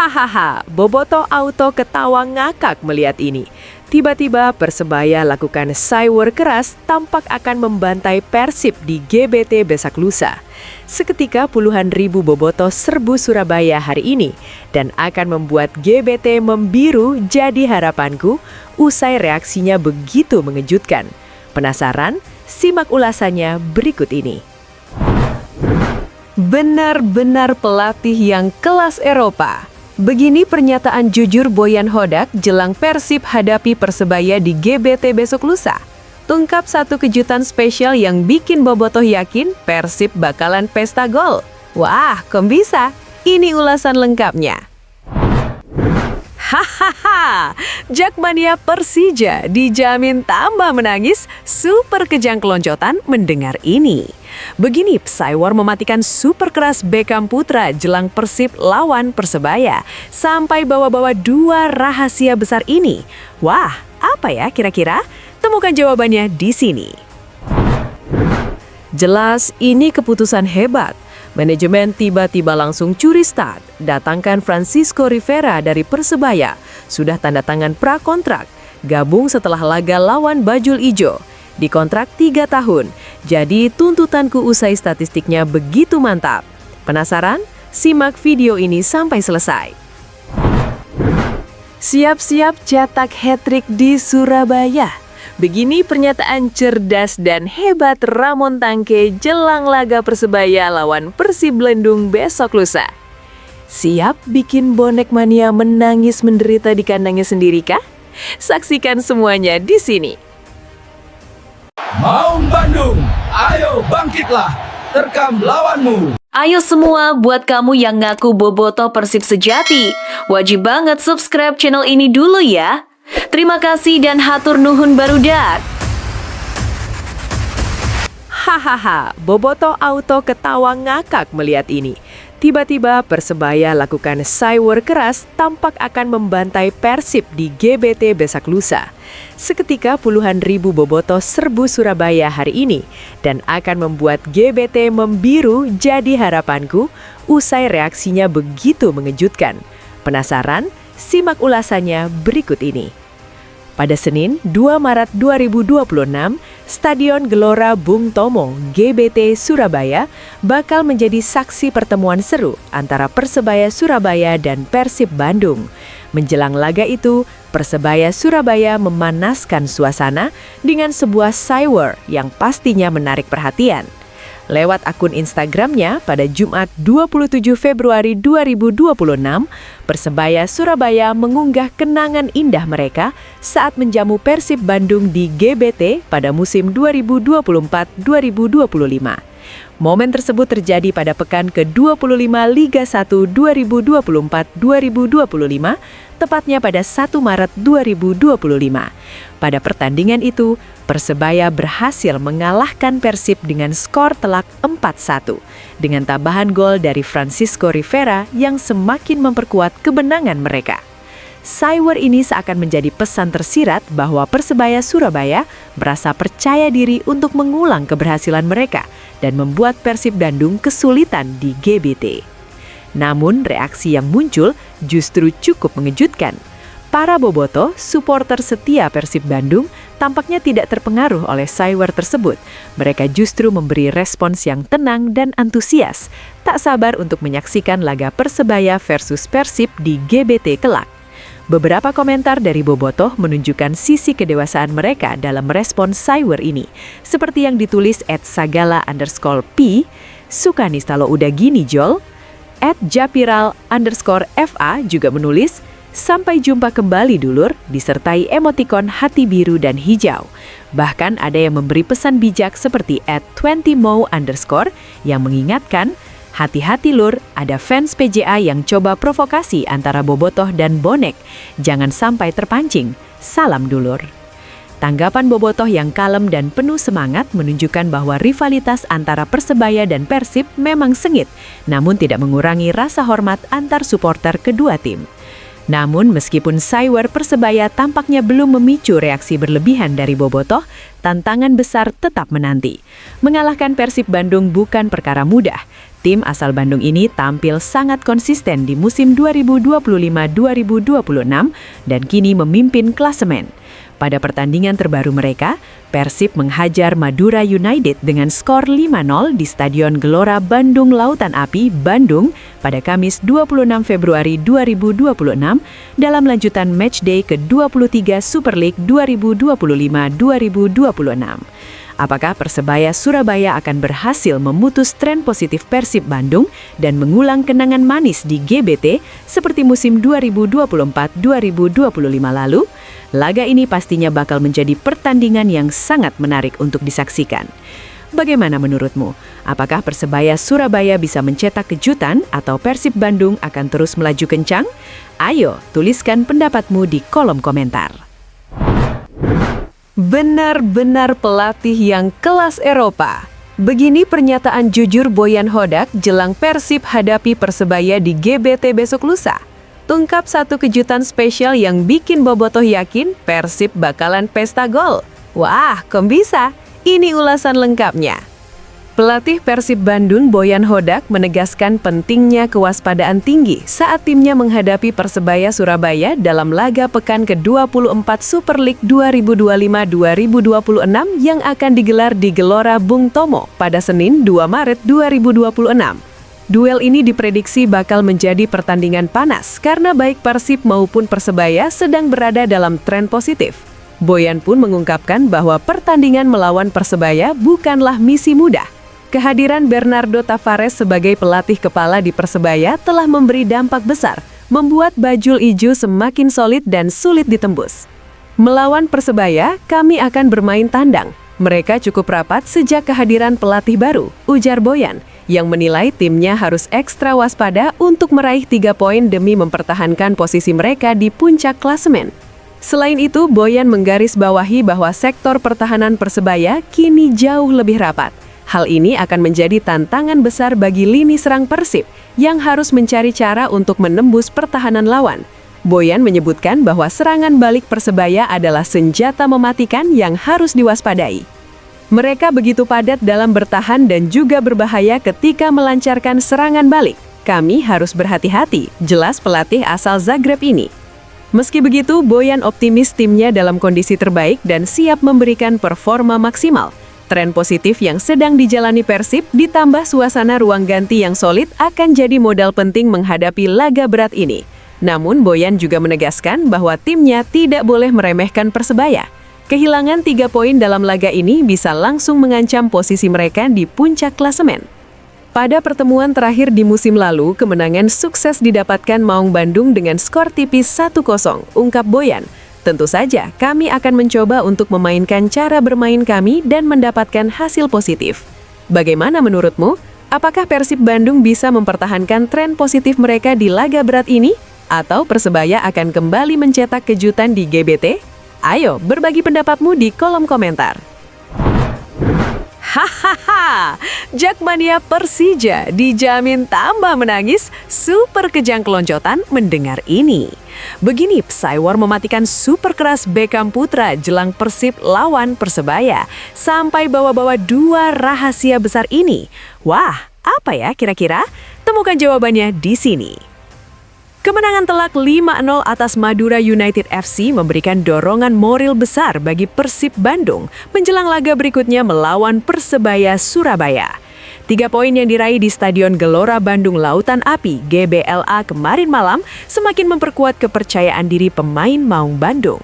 Hahaha, Bobotoh Auto ketawa ngakak melihat ini. Tiba-tiba Persebaya lakukan cywar keras tampak akan membantai Persib di GBT besok lusa. Seketika puluhan ribu bobotoh serbu Surabaya hari ini dan akan membuat GBT membiru jadi harapanku usai reaksinya begitu mengejutkan. Penasaran? Simak ulasannya berikut ini. Benar-benar pelatih yang kelas Eropa. Begini pernyataan jujur Boyan Hodak jelang Persib hadapi Persebaya di GBT besok lusa. Tungkap satu kejutan spesial yang bikin bobotoh yakin Persib bakalan pesta gol. Wah, kok bisa? Ini ulasan lengkapnya. Hahaha, Jakmania Persija dijamin tambah menangis, super kejang keloncotan mendengar ini. Begini cywar mematikan super keras Beckham Putra jelang Persib lawan Persebaya, sampai bawa-bawa dua rahasia besar ini. Wah, apa ya kira-kira? Temukan jawabannya di sini. Jelas ini keputusan hebat. Manajemen tiba-tiba langsung curi start, datangkan Francisco Rivera dari Persebaya, sudah tanda tangan prakontrak, gabung setelah laga lawan Bajul Ijo, dikontrak 3 tahun, jadi tuntutanku usai statistiknya begitu mantap. Penasaran? Simak video ini sampai selesai. Siap-siap cetak hat-trick di Surabaya. Begini pernyataan cerdas dan hebat Ramon Tangke jelang laga Persebaya lawan Persib Bandung besok lusa. Siap bikin bonek mania menangis menderita di kandangnya sendiri kah? Saksikan semuanya di sini. Maung Bandung, ayo bangkitlah, terkam lawanmu. Ayo semua buat kamu yang ngaku bobotoh Persib sejati, wajib banget subscribe channel ini dulu ya. Terima kasih dan hatur nuhun barudak. Hahaha, Bobotoh Auto ketawa ngakak melihat ini. Tiba-tiba Persebaya lakukan cywar keras tampak akan membantai Persib di GBT besok lusa. Seketika puluhan ribu bobotoh serbu Surabaya hari ini dan akan membuat GBT membiru jadi harapanku usai reaksinya begitu mengejutkan. Penasaran? Simak ulasannya berikut ini. Pada Senin, 2 Maret 2026, Stadion Gelora Bung Tomo, GBT Surabaya, bakal menjadi saksi pertemuan seru antara Persebaya Surabaya dan Persib Bandung. Menjelang laga itu, Persebaya Surabaya memanaskan suasana dengan sebuah cywar yang pastinya menarik perhatian. Lewat akun Instagramnya pada Jumat 27 Februari 2026, Persebaya Surabaya mengunggah kenangan indah mereka saat menjamu Persib Bandung di GBT pada musim 2024-2025. Momen tersebut terjadi pada pekan ke-25 Liga 1 2024-2025, tepatnya pada 1 Maret 2025. Pada pertandingan itu, Persebaya berhasil mengalahkan Persib dengan skor telak 4-1, dengan tambahan gol dari Francisco Rivera yang semakin memperkuat kemenangan mereka. Cywar ini seakan menjadi pesan tersirat bahwa Persebaya Surabaya merasa percaya diri untuk mengulang keberhasilan mereka dan membuat Persib Bandung kesulitan di GBT. Namun reaksi yang muncul justru cukup mengejutkan. Para bobotoh, supporter setia Persib Bandung, tampaknya tidak terpengaruh oleh cywar tersebut. Mereka justru memberi respons yang tenang dan antusias, tak sabar untuk menyaksikan laga Persebaya versus Persib di GBT kelak. Beberapa komentar dari bobotoh menunjukkan sisi kedewasaan mereka dalam merespons cywar ini, seperti yang ditulis @sagala_p, Sukanistalo udah gini Jol, @japiral_fa juga menulis, sampai jumpa kembali dulur, disertai emotikon hati biru dan hijau. Bahkan ada yang memberi pesan bijak seperti @20mo_ yang mengingatkan, hati-hati lur, ada fans PJA yang coba provokasi antara bobotoh dan bonek. Jangan sampai terpancing. Salam dulur. Tanggapan bobotoh yang kalem dan penuh semangat menunjukkan bahwa rivalitas antara Persebaya dan Persib memang sengit, namun tidak mengurangi rasa hormat antar supporter kedua tim. Namun meskipun Saiwer Persebaya tampaknya belum memicu reaksi berlebihan dari Bobotoh, tantangan besar tetap menanti. Mengalahkan Persib Bandung bukan perkara mudah. Tim asal Bandung ini tampil sangat konsisten di musim 2025-2026 dan kini memimpin klasemen. Pada pertandingan terbaru mereka, Persib menghajar Madura United dengan skor 5-0 di Stadion Gelora Bandung Lautan Api, Bandung pada Kamis 26 Februari 2026 dalam lanjutan matchday ke-23 Super League 2025-2026. Apakah Persebaya Surabaya akan berhasil memutus tren positif Persib Bandung dan mengulang kenangan manis di GBT seperti musim 2024-2025 lalu? Laga ini pastinya bakal menjadi pertandingan yang sangat menarik untuk disaksikan. Bagaimana menurutmu? Apakah Persebaya Surabaya bisa mencetak kejutan atau Persib Bandung akan terus melaju kencang? Ayo, tuliskan pendapatmu di kolom komentar. Benar-benar pelatih yang kelas Eropa. Begini pernyataan jujur Boyan Hodak jelang Persib hadapi Persebaya di GBT besok lusa. Tungkap satu kejutan spesial yang bikin Bobotoh yakin Persib bakalan pesta gol. Wah, kok bisa? Ini ulasan lengkapnya. Pelatih Persib Bandung Boyan Hodak menegaskan pentingnya kewaspadaan tinggi saat timnya menghadapi Persebaya Surabaya dalam laga pekan ke-24 Super League 2025-2026 yang akan digelar di Gelora Bung Tomo pada Senin 2 Maret 2026. Duel ini diprediksi bakal menjadi pertandingan panas karena baik Persib maupun Persebaya sedang berada dalam tren positif. Boyan pun mengungkapkan bahwa pertandingan melawan Persebaya bukanlah misi mudah. Kehadiran Bernardo Tavares sebagai pelatih kepala di Persebaya telah memberi dampak besar, membuat Bajul Ijo semakin solid dan sulit ditembus. Melawan Persebaya, kami akan bermain tandang. Mereka cukup rapat sejak kehadiran pelatih baru, ujar Boyan, yang menilai timnya harus ekstra waspada untuk meraih 3 poin demi mempertahankan posisi mereka di puncak klasemen. Selain itu, Boyan menggarisbawahi bahwa sektor pertahanan Persebaya kini jauh lebih rapat. Hal ini akan menjadi tantangan besar bagi lini serang Persib yang harus mencari cara untuk menembus pertahanan lawan. Boyan menyebutkan bahwa serangan balik Persebaya adalah senjata mematikan yang harus diwaspadai. Mereka begitu padat dalam bertahan dan juga berbahaya ketika melancarkan serangan balik. Kami harus berhati-hati, jelas pelatih asal Zagreb ini. Meski begitu, Boyan optimis timnya dalam kondisi terbaik dan siap memberikan performa maksimal. Tren positif yang sedang dijalani Persib ditambah suasana ruang ganti yang solid akan jadi modal penting menghadapi laga berat ini. Namun Boyan juga menegaskan bahwa timnya tidak boleh meremehkan Persebaya. Kehilangan 3 poin dalam laga ini bisa langsung mengancam posisi mereka di puncak klasemen. Pada pertemuan terakhir di musim lalu, kemenangan sukses didapatkan Maung Bandung dengan skor tipis 1-0, ungkap Boyan. Tentu saja, kami akan mencoba untuk memainkan cara bermain kami dan mendapatkan hasil positif. Bagaimana menurutmu? Apakah Persib Bandung bisa mempertahankan tren positif mereka di laga berat ini? Atau Persebaya akan kembali mencetak kejutan di GBT? Ayo, berbagi pendapatmu di kolom komentar. Hahaha, Jakmania Persija dijamin tambah menangis, super kejang keloncotan mendengar ini. Begini, Saiwer mematikan super keras Beckham Putra jelang Persib lawan Persebaya, sampai bawa-bawa 2 rahasia besar ini. Wah, apa ya kira-kira? Temukan jawabannya di sini. Kemenangan telak 5-0 atas Madura United FC memberikan dorongan moral besar bagi Persib Bandung menjelang laga berikutnya melawan Persebaya Surabaya. 3 poin yang diraih di Stadion Gelora Bandung Lautan Api (GBLA) kemarin malam semakin memperkuat kepercayaan diri pemain Maung Bandung.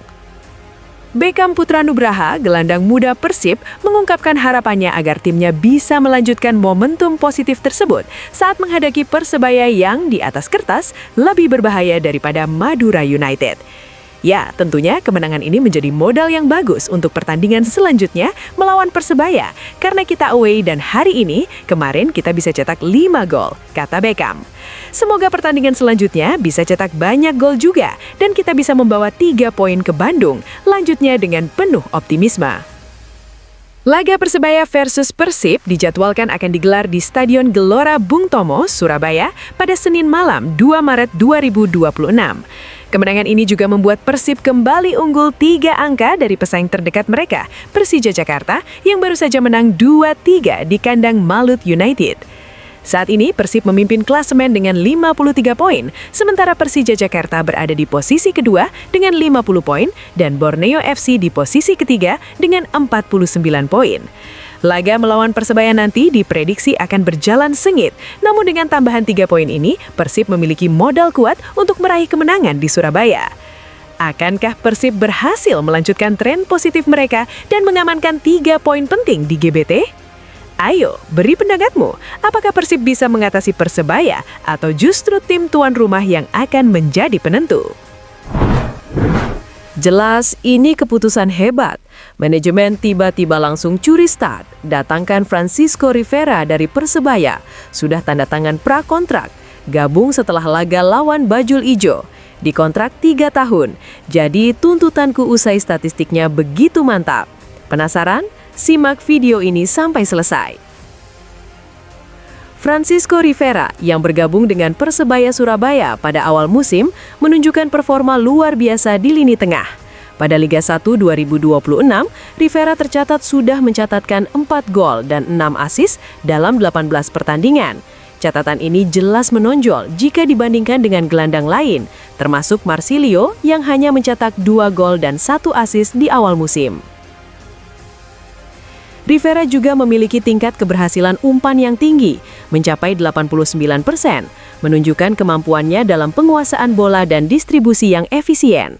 Beckham Putra Nugraha, gelandang muda Persib, mengungkapkan harapannya agar timnya bisa melanjutkan momentum positif tersebut saat menghadapi Persebaya yang di atas kertas lebih berbahaya daripada Madura United. Ya, tentunya kemenangan ini menjadi modal yang bagus untuk pertandingan selanjutnya melawan Persebaya karena kita away dan hari ini, kemarin kita bisa cetak 5 gol, kata Beckham. Semoga pertandingan selanjutnya bisa cetak banyak gol juga dan kita bisa membawa 3 poin ke Bandung, lanjutnya dengan penuh optimisme. Laga Persebaya versus Persib dijadwalkan akan digelar di Stadion Gelora Bung Tomo, Surabaya pada Senin malam 2 Maret 2026. Kemenangan ini juga membuat Persib kembali unggul 3 angka dari pesaing terdekat mereka, Persija Jakarta, yang baru saja menang 2-3 di kandang Malut United. Saat ini Persib memimpin klasemen dengan 53 poin, sementara Persija Jakarta berada di posisi kedua dengan 50 poin dan Borneo FC di posisi ketiga dengan 49 poin. Laga melawan Persebaya nanti diprediksi akan berjalan sengit, namun dengan tambahan 3 poin ini, Persib memiliki modal kuat untuk meraih kemenangan di Surabaya. Akankah Persib berhasil melanjutkan tren positif mereka dan mengamankan 3 poin penting di GBT? Ayo, beri pendapatmu. Apakah Persib bisa mengatasi Persebaya atau justru tim tuan rumah yang akan menjadi penentu? Jelas ini keputusan hebat. Manajemen tiba-tiba langsung curi start, datangkan Francisco Rivera dari Persebaya. Sudah tanda tangan prakontrak, gabung setelah laga lawan Bajul Ijo. Dikontrak 3 tahun, jadi tuntutanku usai statistiknya begitu mantap. Penasaran? Simak video ini sampai selesai. Francisco Rivera yang bergabung dengan Persebaya Surabaya pada awal musim menunjukkan performa luar biasa di lini tengah. Pada Liga 1 2026, Rivera tercatat sudah mencatatkan 4 gol dan 6 assist dalam 18 pertandingan. Catatan ini jelas menonjol jika dibandingkan dengan gelandang lain, termasuk Marsilio yang hanya mencetak 2 gol dan 1 assist di awal musim. Rivera juga memiliki tingkat keberhasilan umpan yang tinggi, mencapai 89%, menunjukkan kemampuannya dalam penguasaan bola dan distribusi yang efisien.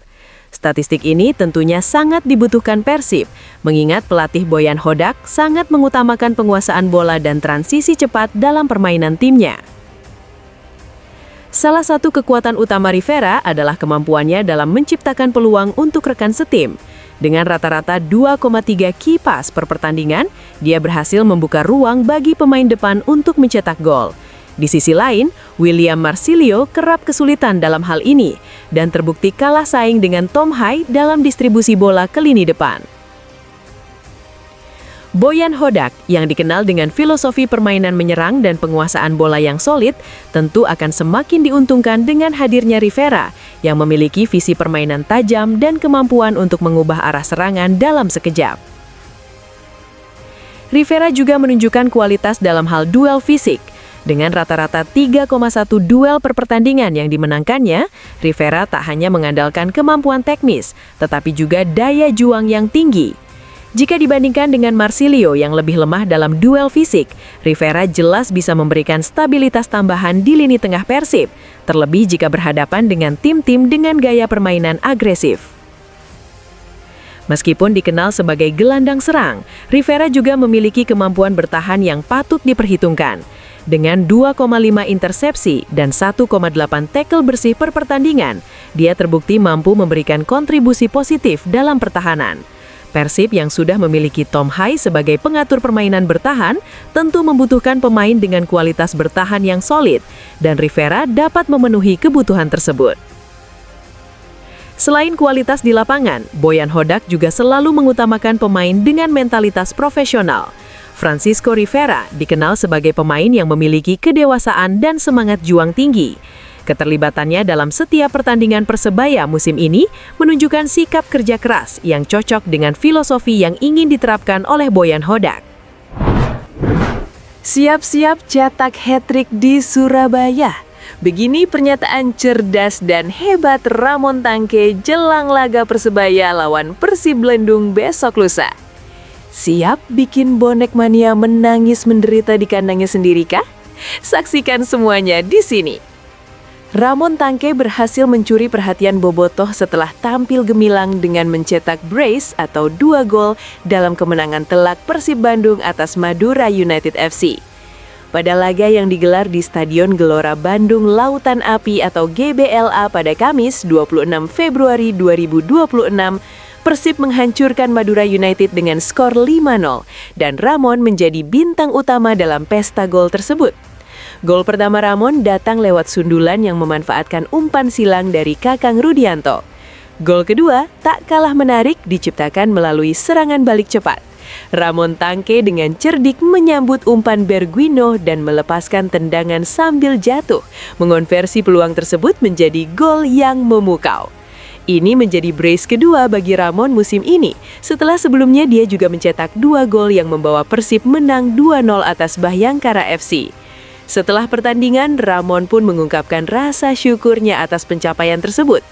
Statistik ini tentunya sangat dibutuhkan Persib, mengingat pelatih Boyan Hodak sangat mengutamakan penguasaan bola dan transisi cepat dalam permainan timnya. Salah satu kekuatan utama Rivera adalah kemampuannya dalam menciptakan peluang untuk rekan setim. Dengan rata-rata 2,3 key pass per pertandingan, dia berhasil membuka ruang bagi pemain depan untuk mencetak gol. Di sisi lain, William Marsilio kerap kesulitan dalam hal ini dan terbukti kalah saing dengan Tom Hai dalam distribusi bola ke lini depan. Boyan Hodak yang dikenal dengan filosofi permainan menyerang dan penguasaan bola yang solid tentu akan semakin diuntungkan dengan hadirnya Rivera yang memiliki visi permainan tajam dan kemampuan untuk mengubah arah serangan dalam sekejap. Rivera juga menunjukkan kualitas dalam hal duel fisik. Dengan rata-rata 3,1 duel per pertandingan yang dimenangkannya, Rivera tak hanya mengandalkan kemampuan teknis, tetapi juga daya juang yang tinggi. Jika dibandingkan dengan Marsilio yang lebih lemah dalam duel fisik, Rivera jelas bisa memberikan stabilitas tambahan di lini tengah Persib, terlebih jika berhadapan dengan tim-tim dengan gaya permainan agresif. Meskipun dikenal sebagai gelandang serang, Rivera juga memiliki kemampuan bertahan yang patut diperhitungkan. Dengan 2,5 intersepsi dan 1,8 tackle bersih per pertandingan, dia terbukti mampu memberikan kontribusi positif dalam pertahanan. Persib yang sudah memiliki Tom Hai sebagai pengatur permainan bertahan tentu membutuhkan pemain dengan kualitas bertahan yang solid, dan Rivera dapat memenuhi kebutuhan tersebut. Selain kualitas di lapangan, Boyan Hodak juga selalu mengutamakan pemain dengan mentalitas profesional. Francisco Rivera dikenal sebagai pemain yang memiliki kedewasaan dan semangat juang tinggi. Keterlibatannya dalam setiap pertandingan Persebaya musim ini menunjukkan sikap kerja keras yang cocok dengan filosofi yang ingin diterapkan oleh Boyan Hodak. Siap-siap cetak hat-trick di Surabaya. Begini pernyataan cerdas dan hebat Ramon Tangke jelang laga Persebaya lawan Persib Bandung besok lusa. Siap bikin bonek mania menangis menderita di kandangnya sendiri kah? Saksikan semuanya di sini. Ramon Tangke berhasil mencuri perhatian bobotoh setelah tampil gemilang dengan mencetak brace atau 2 gol dalam kemenangan telak Persib Bandung atas Madura United FC. Pada laga yang digelar di Stadion Gelora Bandung Lautan Api atau GBLA pada Kamis 26 Februari 2026, Persib menghancurkan Madura United dengan skor 5-0 dan Ramon menjadi bintang utama dalam pesta gol tersebut. Gol pertama Ramon datang lewat sundulan yang memanfaatkan umpan silang dari Kakang Rudianto. Gol kedua tak kalah menarik diciptakan melalui serangan balik cepat. Ramon Tangke dengan cerdik menyambut umpan Berguino dan melepaskan tendangan sambil jatuh, mengonversi peluang tersebut menjadi gol yang memukau. Ini menjadi brace kedua bagi Ramon musim ini, setelah sebelumnya dia juga mencetak 2 gol yang membawa Persib menang 2-0 atas Bhayangkara FC. Setelah pertandingan, Ramon pun mengungkapkan rasa syukurnya atas pencapaian tersebut.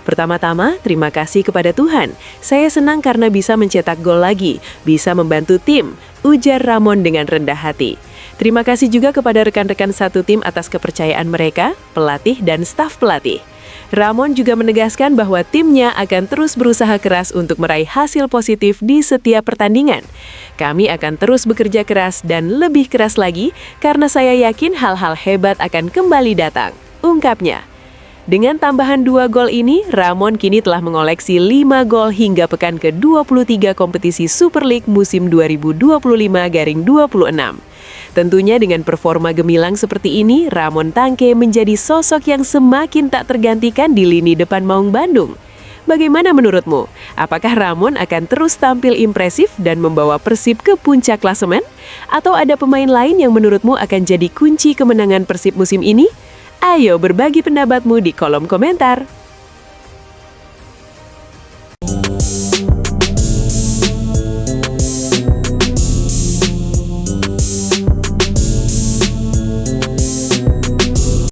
Pertama-tama, terima kasih kepada Tuhan. Saya senang karena bisa mencetak gol lagi, bisa membantu tim, ujar Ramon dengan rendah hati. Terima kasih juga kepada rekan-rekan satu tim atas kepercayaan mereka, pelatih dan staf pelatih. Ramon juga menegaskan bahwa timnya akan terus berusaha keras untuk meraih hasil positif di setiap pertandingan. Kami akan terus bekerja keras dan lebih keras lagi karena saya yakin hal-hal hebat akan kembali datang, ungkapnya. Dengan tambahan 2 gol ini, Ramon kini telah mengoleksi 5 gol hingga pekan ke-23 kompetisi Super League musim 2025-26. Tentunya dengan performa gemilang seperti ini, Ramon Tangke menjadi sosok yang semakin tak tergantikan di lini depan Maung Bandung. Bagaimana menurutmu? Apakah Ramon akan terus tampil impresif dan membawa Persib ke puncak klasemen? Atau ada pemain lain yang menurutmu akan jadi kunci kemenangan Persib musim ini? Ayo berbagi pendapatmu di kolom komentar.